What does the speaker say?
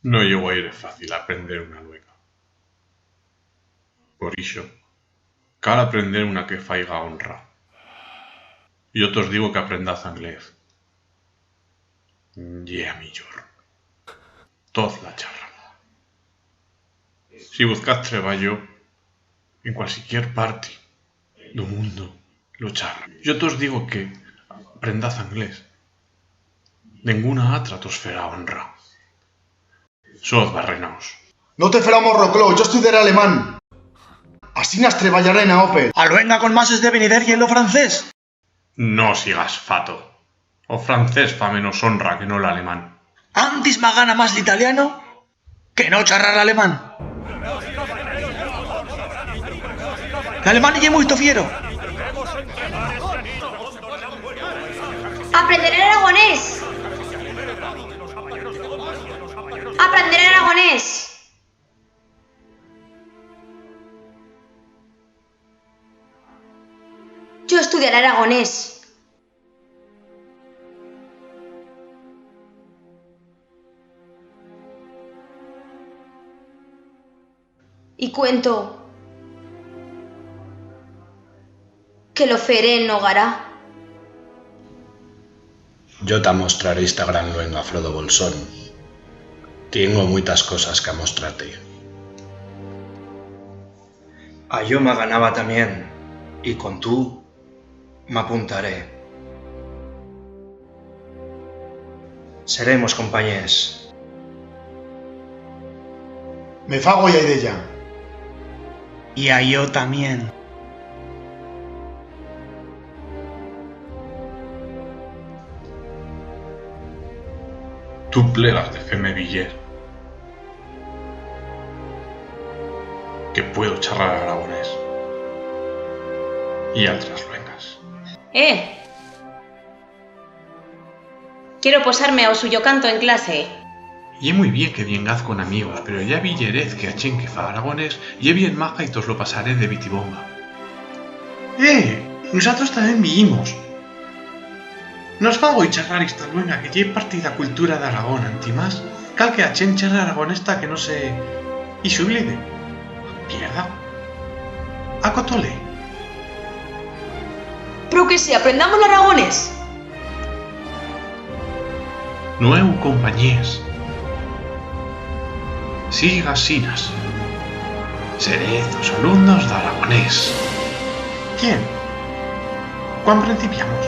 No llego a ir fácil aprender una luenga. Por iso, cal aprender una que faiga honra. Yo tos digo que aprendaz inglés. Ye a millor. Toz la charra. Si buscas traballo, en cualquier parte do mundo, lo charra. Yo tos digo que aprendaz inglés. Ninguna atra tos fará honra. Soz barrenaos. No te fará morrocló, yo estudiaré alemán. Así nas treballaré na Opel. A luenga con mases de venider y en lo francés. No sigas fato. O francés fa menos honra que no el alemán. Antes me gana más l'italiano que no charrar alemán. L'alemán ye muy fiero. Aprenderé aragonés. Aprenderé aragonés. Yo estudiaré aragonés. Y cuento que lo feré en Nogará. Yo te mostraré esta gran luenga, Frodo Bolsón. Tengo muchas cosas que mostrarte. A yo me ganaba también, y con tú me apuntaré. Seremos compañeros. Me fago ya de ella. Y a yo también. Tú plegas de feme Villar. Que puedo charrar aragonés. Y otras luengas. Quiero posarme ao suyo canto en clase. Y es muy bien que vengaz con amigos, pero ya villerez que a chen que fa aragonés y bien maja y tos lo pasaré de bitibomba. Nosotros también vivimos. Nos fago y charrar esta luenga que lle parte da cultura de Aragón, antimás, cal que a chen charra aragonesta que no se... y se oblide. Pierda. Acotole. Pero que si aprendamos el aragonés. Nueu compañías. Sigas sinas. Seré los alumnos de aragonés. ¿Quién? ¿Cuán principiamos?